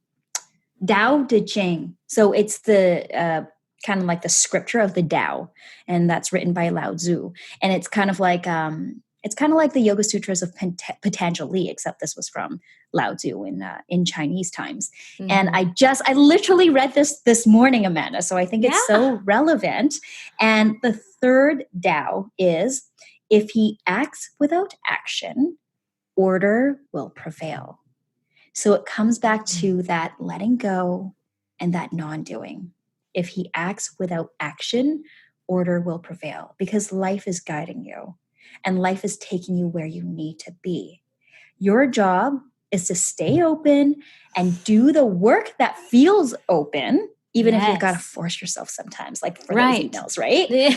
Ching. So it's the kind of like the scripture of the Tao, and that's written by Lao Tzu. And it's kind of like the Yoga Sutras of Patanjali, except this was from Lao Tzu in Chinese times. And I literally read this morning, Amanda. So I think it's so relevant. And the third Tao is, if he acts without action, order will prevail. So it comes back to that letting go and that non-doing. If he acts without action, order will prevail because life is guiding you and life is taking you where you need to be. Your job is to stay open and do the work that feels open, even if you've got to force yourself sometimes, like for those emails, right?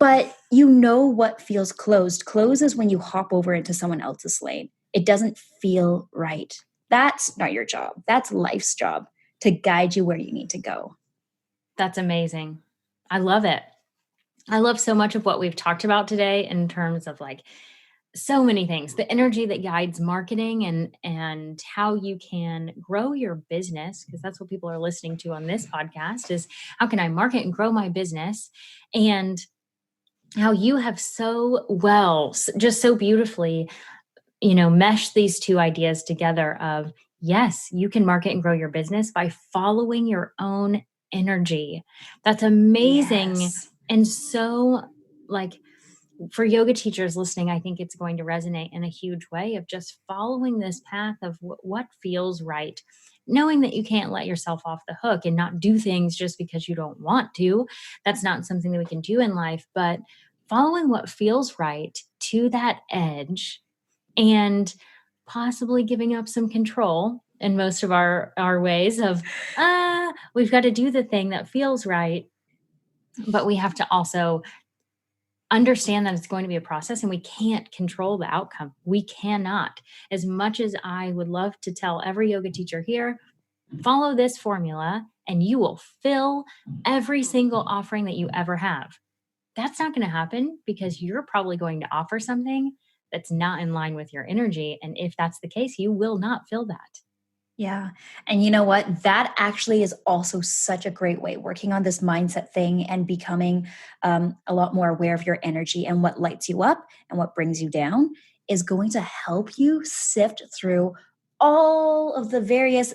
But you know what feels closed. Closed is when you hop over into someone else's lane. It doesn't feel right. That's not your job. That's life's job to guide you where you need to go. That's amazing. I love it. I love so much of what we've talked about today in terms of like so many things, the energy that guides marketing and how you can grow your business, because that's what people are listening to on this podcast is how can I market and grow my business, and how you have so well, just so beautifully, you know, mesh these two ideas together of, yes, you can market and grow your business by following your own energy. That's amazing And so, like, for yoga teachers listening, I think it's going to resonate in a huge way of just following this path of what feels right, knowing that you can't let yourself off the hook and not do things just because you don't want to. That's not something that we can do in life, but following what feels right to that edge and possibly giving up some control in most of our ways of we've got to do the thing that feels right, but we have to also understand that it's going to be a process and we can't control the outcome. We cannot. As much as I would love to tell every yoga teacher here, follow this formula and you will fill every single offering that you ever have. That's not going to happen because you're probably going to offer something that's not in line with your energy. And if that's the case, you will not fill that. Yeah. And you know what? That actually is also such a great way, working on this mindset thing and becoming a lot more aware of your energy and what lights you up and what brings you down is going to help you sift through all of the various,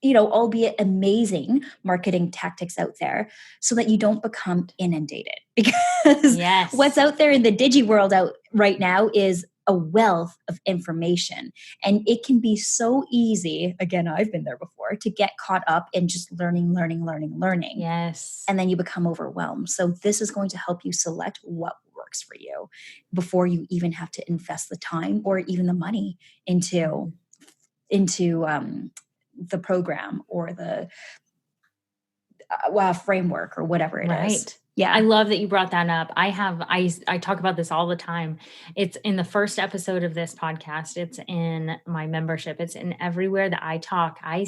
albeit amazing marketing tactics out there so that you don't become inundated. Because what's Yes. out there in the digi world out right now is a wealth of information. And it can be so easy, again, I've been there before, to get caught up in just learning, learning, learning, learning. Yes. And then you become overwhelmed. So this is going to help you select what works for you before you even have to invest the time or even the money into the program or the framework or whatever it is. Right. Yeah. I love that you brought that up. I talk about this all the time. It's in the first episode of this podcast. It's in my membership. It's in everywhere that I talk. I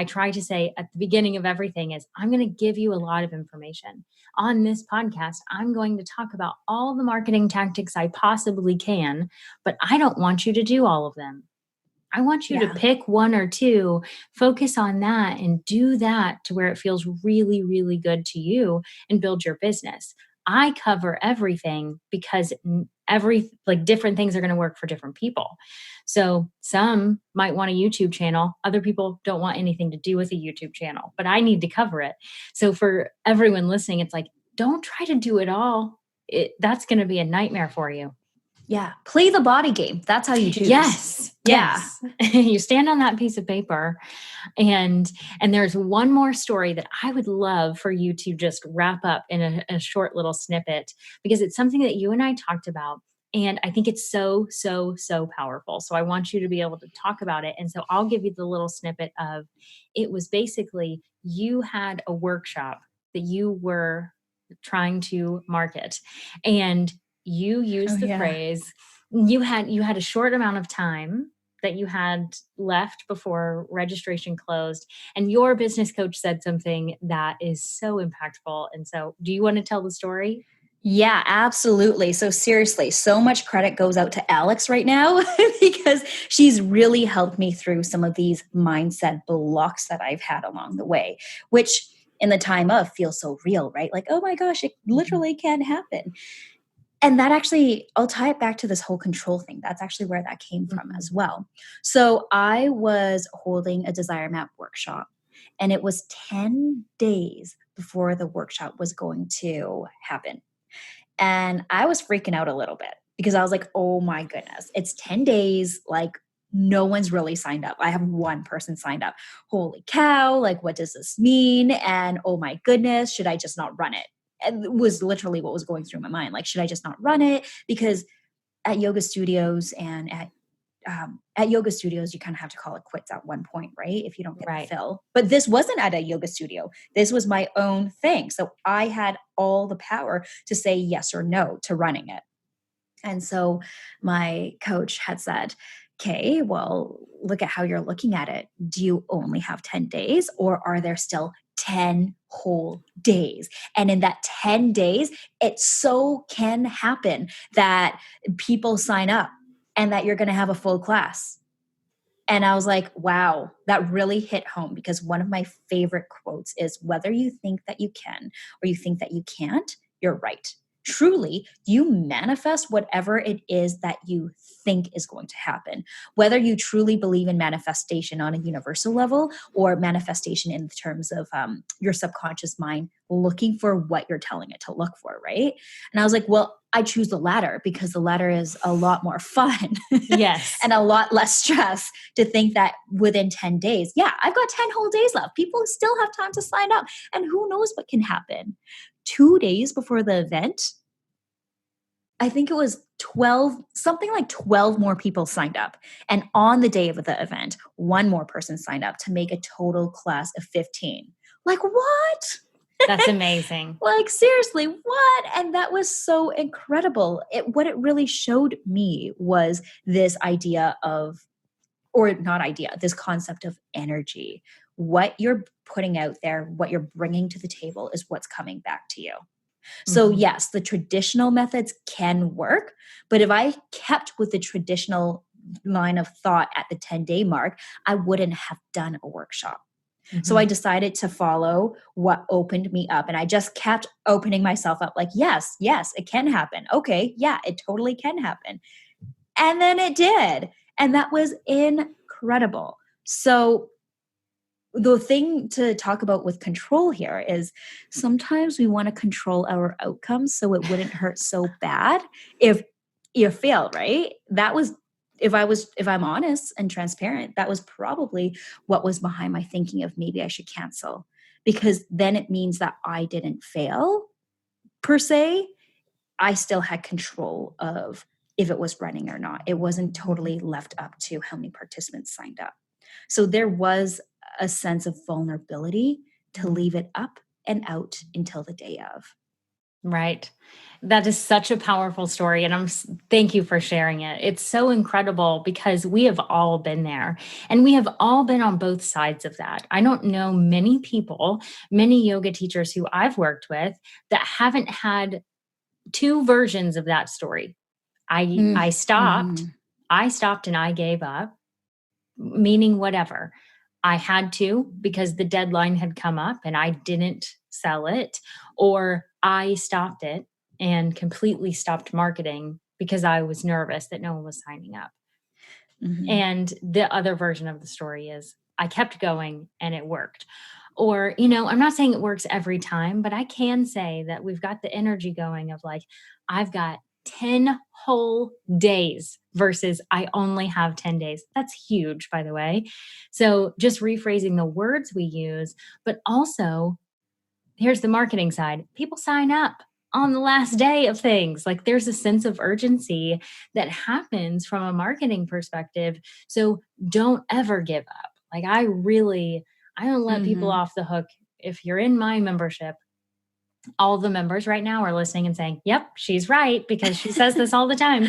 try to say at the beginning of everything is I'm going to give you a lot of information. On this podcast, I'm going to talk about all the marketing tactics I possibly can, but I don't want you to do all of them. I want you to Yeah. pick one or two, focus on that and do that to where it feels really, really good to you and build your business. I cover everything because different things are going to work for different people. So some might want a YouTube channel. Other people don't want anything to do with a YouTube channel, but I need to cover it. So for everyone listening, it's like, don't try to do it all. That's going to be a nightmare for you. Yeah. Play the body game. That's how you choose. Yes. Yeah. Yes. You stand on that piece of paper and there's one more story that I would love for you to just wrap up in a short little snippet because it's something that you and I talked about. And I think it's so, so, so powerful. So I want you to be able to talk about it. And so I'll give you the little snippet of it was basically you had a workshop that you were trying to market and you used the phrase you had a short amount of time that you had left before registration closed and your business coach said something that is so impactful. And so do you want to tell the story? Yeah, absolutely. So seriously, so much credit goes out to Alex right now because she's really helped me through some of these mindset blocks that I've had along the way, which in the time of feels so real, right? Like, oh my gosh, it literally can happen. And that actually, I'll tie it back to this whole control thing. That's actually where that came from as well. So I was holding a Desire Map workshop, and it was 10 days before the workshop was going to happen. And I was freaking out a little bit because I was like, oh my goodness, it's 10 days. Like, no one's really signed up. I have one person signed up. Holy cow. Like, what does this mean? And oh my goodness, should I just not run it? And it was literally what was going through my mind. Like, should I just not run it? Because at yoga studios and at yoga studios, you kind of have to call it quits at one point, right? If you don't get the fill. But this wasn't at a yoga studio. This was my own thing. So I had all the power to say yes or no to running it. And so my coach had said, okay, well, look at how you're looking at it. Do you only have 10 days or are there still 10 whole days? And in that 10 days, it so can happen that people sign up and that you're going to have a full class. And I was like, wow, that really hit home because one of my favorite quotes is whether you think that you can or you think that you can't, you're right. truly, you manifest whatever it is that you think is going to happen. Whether you truly believe in manifestation on a universal level or manifestation in terms of your subconscious mind looking for what you're telling it to look for, right? And I was like, well, I choose the latter because the latter is a lot more fun Yes. and a lot less stress to think that within 10 days, yeah, I've got 10 whole days left. People still have time to sign up. And who knows what can happen? 2 days before the event, I think it was 12, something like 12 more people signed up. And on the day of the event, one more person signed up to make a total class of 15. Like, what? That's amazing. Like, seriously, what? And that was so incredible. What it really showed me was this idea of, or not idea, this concept of energy. What you're putting out there, what you're bringing to the table is what's coming back to you. So yes, the traditional methods can work, but if I kept with the traditional line of thought at the 10-day mark, I wouldn't have done a workshop. So I decided to follow what opened me up, and I just kept opening myself up like, yes, it can happen. Okay, yeah, it totally can happen. And then it did. And that was incredible. So the thing to talk about with control here is sometimes we want to control our outcomes so it wouldn't hurt so bad if you fail, right? That was, if I'm honest and transparent, that was probably what was behind my thinking of maybe I should cancel, because then it means that I didn't fail per se. I still had control of if it was running or not. It wasn't totally left up to how many participants signed up. So there was a sense of vulnerability to leave it up and out until the day of. Right. That is such a powerful story. And thank you for sharing it. It's so incredible because we have all been there and we have all been on both sides of that. I don't know many people, many yoga teachers who I've worked with that haven't had two versions of that story. I stopped, and I gave up, meaning whatever. I had to because the deadline had come up and I didn't sell it, or I stopped it and completely stopped marketing because I was nervous that no one was signing up. And the other version of the story is I kept going and it worked. Or, I'm not saying it works every time, but I can say that we've got the energy going of like, I've got 10 whole days versus I only have 10 days. That's huge, by the way. So just rephrasing the words we use, but also here's the marketing side. People sign up on the last day of things. Like there's a sense of urgency that happens from a marketing perspective. So don't ever give up. Like I don't let people off the hook. If you're in my membership, all the members right now are listening and saying, yep, she's right, because she says this all the time.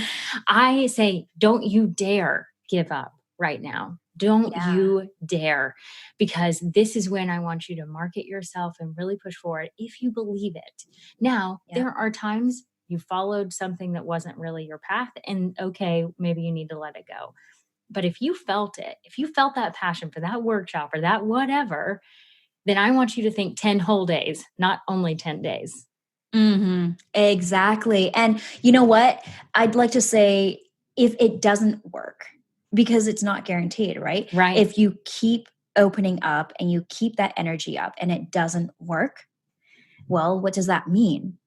I say, don't you dare give up right now. Don't you dare, because this is when I want you to market yourself and really push forward if you believe it. Now, there are times you followed something that wasn't really your path, and okay, maybe you need to let it go. But if you felt it, if you felt that passion for that workshop or that whatever, then I want you to think 10 whole days, not only 10 days. Exactly. And you know what? I'd like to say if it doesn't work, because it's not guaranteed, right? Right. If you keep opening up and you keep that energy up and it doesn't work, well, what does that mean?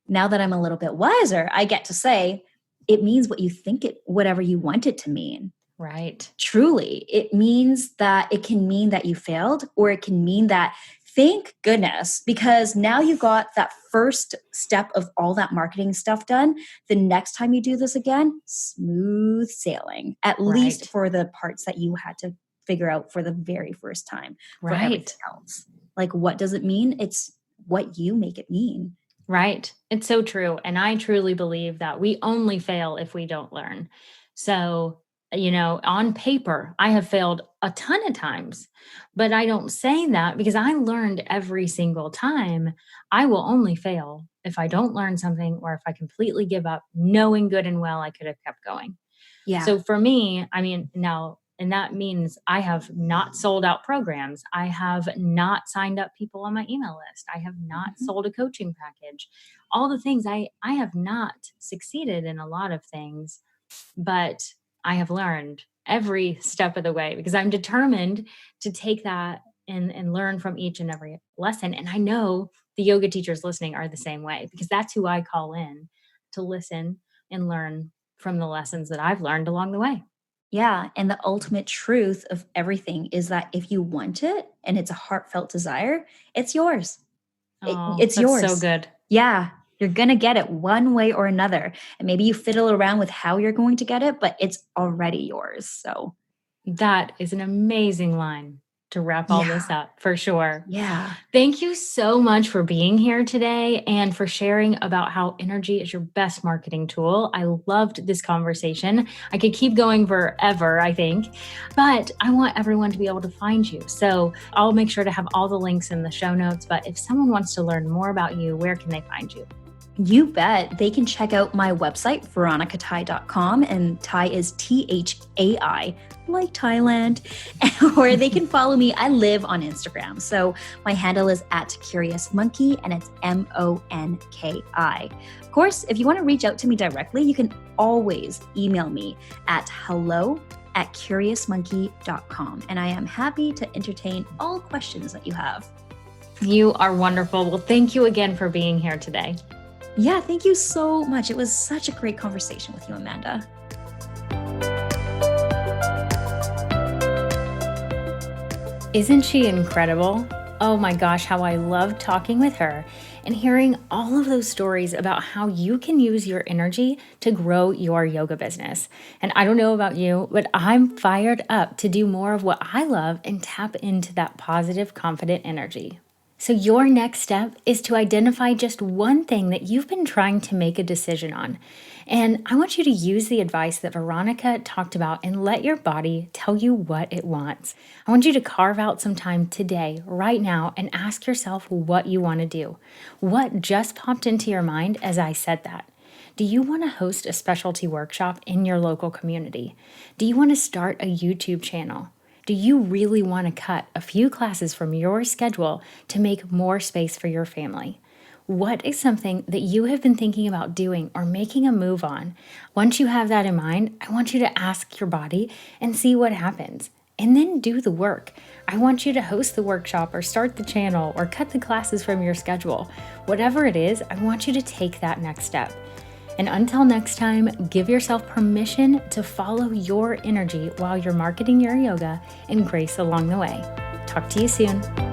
Now that I'm a little bit wiser, I get to say it means what you think whatever you want it to mean. Right. Truly, it means that it can mean that you failed, or it can mean that thank goodness, because now you got that first step of all that marketing stuff done. The next time you do this again, smooth sailing, at least for the parts that you had to figure out for the very first time. For everything else, like, what does it mean? It's what you make it mean. Right. It's so true. And I truly believe that we only fail if we don't learn. So, on paper, I have failed a ton of times, but I don't say that because I learned every single time. I will only fail if I don't learn something or if I completely give up, knowing good and well I could have kept going. Yeah. So for me, now And that means I have not sold out programs. I have not signed up people on my email list. I have not Mhm. sold a coaching package. All the things I have not succeeded in a lot of things, but I have learned every step of the way because I'm determined to take that and learn from each and every lesson. And I know the yoga teachers listening are the same way because that's who I call in to listen and learn from the lessons that I've learned along the way. Yeah. And the ultimate truth of everything is that if you want it and it's a heartfelt desire, it's yours. Oh, It's that's so yours. good. Yeah. You're going to get it one way or another. And maybe you fiddle around with how you're going to get it, but it's already yours. So, That is an amazing line to wrap all yeah. this up for sure. Yeah. Thank you so much for being here today and for sharing about how energy is your best marketing tool. I loved this conversation. I could keep going forever, I think, but I want everyone to be able to find you. So I'll make sure to have all the links in the show notes. But if someone wants to learn more about you, where can they find you? You bet. They can check out my website, veronicathai.com, and Thai is Thai, like Thailand, or they can follow me. I live on Instagram. So my handle is at Curious Monki, and it's Monki. Of course, if you want to reach out to me directly, you can always email me at hello@curiousmonkey.com. And I am happy to entertain all questions that you have. You are wonderful. Well, thank you again for being here today. Yeah, thank you so much. It was such a great conversation with you, Amanda. Isn't she incredible? Oh my gosh, how I love talking with her and hearing all of those stories about how you can use your energy to grow your yoga business. And I don't know about you, but I'm fired up to do more of what I love and tap into that positive, confident energy. So, your next step is to identify just one thing that you've been trying to make a decision on. And I want you to use the advice that Veronica talked about and let your body tell you what it wants. I want you to carve out some time today, right now, and ask yourself what you want to do. What just popped into your mind as I said that? Do you want to host a specialty workshop in your local community? Do you want to start a YouTube channel? Do you really want to cut a few classes from your schedule to make more space for your family? What is something that you have been thinking about doing or making a move on? Once you have that in mind, I want you to ask your body and see what happens. And then do the work. I want you to host the workshop or start the channel or cut the classes from your schedule. Whatever it is, I want you to take that next step. And until next time, give yourself permission to follow your energy while you're marketing your yoga and grace along the way. Talk to you soon.